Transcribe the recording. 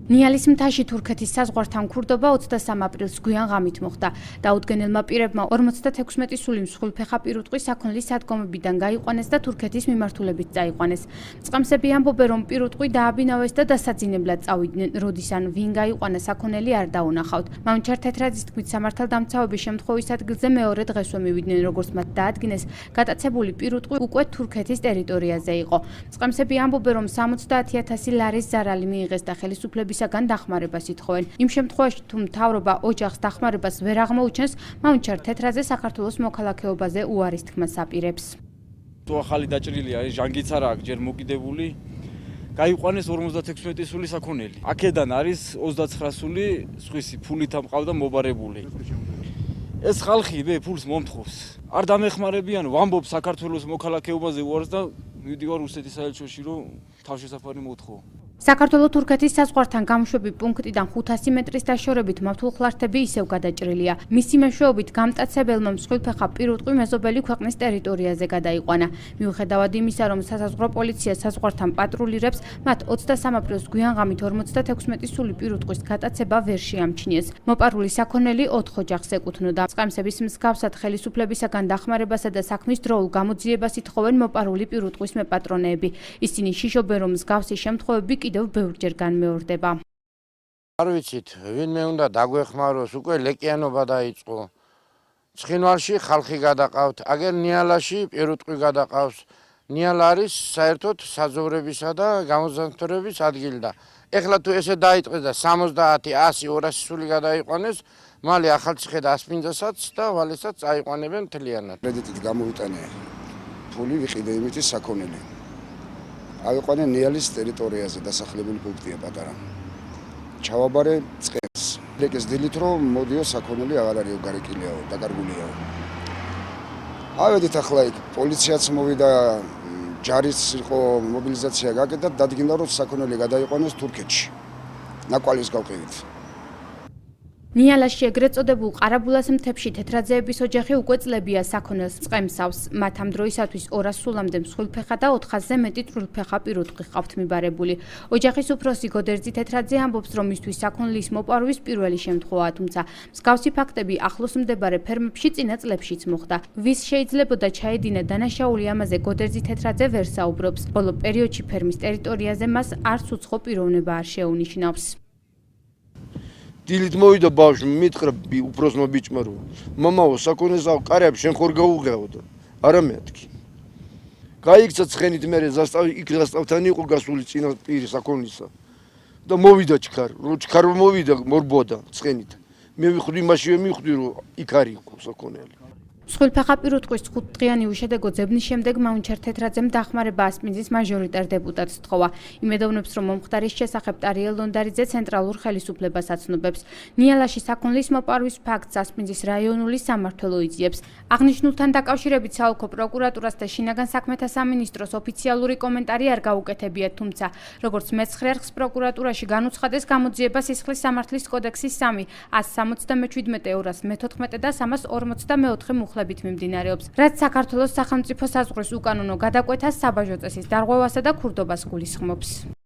ნიალის მთაში თურქეთის საზღვართან ქურდობა 23 აპრილს გვიან ღამით მოხდა. დაუდგენელმა პირებმა 56 სული მსხვილფეხა პირუტყვი საქონლის სადგომებიდან გაიყვანეს და თურქეთის მიმართულებით წაიყვანეს. წყამსები ამბობენ, რომ პირუტყვი დააბინავეს და დასაძინებლად წავიდნენ. როდის ან ვინ გაიყვანა საქონელი არ დაუნახავთ. მამჩარ თეთრაძის თქმით, სამართალდამცავების შემთხვევის ადგილზე მეორე დღესვე მივიდნენ, როგორც მათ დაადგინეს, გატაცებული პირუტყვი უკვე თურქეთის ტერიტორიაზე იყო. წყამსები ამბობენ, რომ 70,000 ლარის ზარალი მიიღეს და ხელისუფლების საგან დახმარებას ითხოვენ. იმ შემთხვევაში, თუ მთავრობა ოჯახს დახმარებას ვერ აღმოუჩენს, მამჩარ თეთრაძე საქართველოს მოქალაქეობაზე უარის თქმას აპირებს. თუ ახალი დაჭრილი არის, ჟანგიც არა აქვს ჯერ მოკიდებული. გაიყვანეს 56 სული საქონელი. აქედან არის 29 სული სხვისი ფულით ამყავდა მობარებული. ეს ხალხი ფულს მომთხოვს. არ დამეხმარებიან, ვამბობ საქართველოს მოქალაქეობაზე უარს და მივდივარ რუსეთის საელჩოში, რომ თავშესაფარი მოთხოვო. საქართველოს თურქეთის საზღვართან გამოშვები პუნქტიდან 500 მეტრის დაშორებით მავთულხლართები ისევ გადაჭრილია. მისი მეშვეობით გამტაცებელმა მსხვილფეხა პირუტყვი მეზობელი ქვეყნის ტერიტორიაზე გადაიყვანა. მიუხედავად იმისა, რომ სასაზღვრო პოლიცია საზღვართან პატრულირებს, მათ 23 აპრილს გვიან ღამით 56 სული პირუტყვის გატაცება ვერ შეამჩნიეს. მოპარული საქონელი 4 ოჯახს ეკუთვნოდა. წყამსების მსგავსად ხელისუფლებისაგან დახმარებასა და საქმის დროულ გამოძიებას ითხოვენ მოპარული პირუტყვის მეპატრონეები. ისინი შიშობენ, რომ მსგავსი შემთხვევები კიდევ ბევრჯერ განმეორდება. არ ვიცით, ვინმე უნდა დაგვეხმაროს, უკვე ლეკიანობა დაიწყო. ცხინვალში ხალხი გადაყავთ, აგერ ნიალაში პირუტყვი გადაყავს. ნიალა არის საერთოდ საძოვრებისა და გამოზამთრების ადგილი და ეხლა თუ ესე დაიწყეს და 70, 100, 200 სული გადაიყვანეს, მალე ახალციხე და ასპინძასაც და ვალესაც წაიყვანებენ მთლიანად. კრედიტით გამოვიტანე ფული, ვიყიდე იმითი საქონელი. ავიყვანე ნიალის ტერიტორიაზე დასახლებული პუნქტია პატარა. ჩავაბარე წყებს. ლეკეს დილით რომ მოდიო საქონელი აღარ არისო გარეკილიაო, დაკარგულიაო. ავედით ახლა იქ პოლიციაც მოვიდა, ჯარიც იყო მობილიზაცია გაკეთდა, დადგინდა რომ საქონელი გადაიყვანეს თურქეთში. ნაკვალის გავყიდით. ნიალაში ეგრეთ წოდებულ ყარაბულას მთებში თეთრაძეების ოჯახი უკვე წლებია საქონელს წყემსავს. მათ ამ დროისათვის 200 სულამდე მსხვილფეხა და 400-ზე მეტი წვრილფეხა პირუტყვი ჰყავთ მიბარებული. ოჯახის უფროსი გოდერძი თეთრაძე ამბობს, რომ მისთვის საქონლის მოპარვის პირველი შემთხვევაა, თუმცა მსგავსი ფაქტები ახლოს მდებარე ფერმებში წინა წლებშიც მოხდა. ვის შეიძლებოდა ჩაედინა დანაშაული ამაზე გოდერძი თეთრაძე ვერ საუბრობს. ბოლო პერიოდში ფერმის ტერიტორიაზე მას არც უცხო პიროვნება არ შეუნიშნავს. დილით მოვიდა ბავშვი, მითხრა უფროსმა ბიჭმა რომ მამაო საქონელს ყარები შენ ხორ გაუღეო და არა მეთქი. გაიქცა ცხენით მე იქ ზასტავთან იყო გასული წინა პირი საქონლისა და მოვიდა ჩქარ, რომ ჩქარ მოვიდა მორბოდა ცხენით. მე ვიხვდი მაშინვე მივხვდი რომ იქ არ იყო საქონელი. მსხვილფეხა პირუტყვის 5 დღიანი უშედეგო ძებნის შემდეგ მამჩარ თეთრაძემ დახმარება ასპინძის მაჟორიტარ დეპუტატს სთხოვა. იმედოვნებს, რომ მომხდარის შესახებ ტარიელ ლონდარიძე ცენტრალურ ხელისუფლებას აცნობებს. ნიალაში საქონლის მოპარვის ფაქტს ასპინძის რაიონული სამმართველო იძიებს. აღნიშნულთან დაკავშირებით საოლქო პროკურატურას და შინაგან საქმეთა სამინისტროს ოფიციალური კომენტარი არ გაუკეთებიათ, თუმცა როგორც მეცხრე არხს პროკურატურაში განუცხადეს გამოძიება სისხლის სამართლის კოდექსის 3, 177, 214 და 344 მუხლებით მიმდინარეობს, რაც საქართველოს სახელმწიფო საზღვრის უკანონო გადაკვეთას, საბაჟო წესის დარღვევასა და ქურდობას გულისხმობს.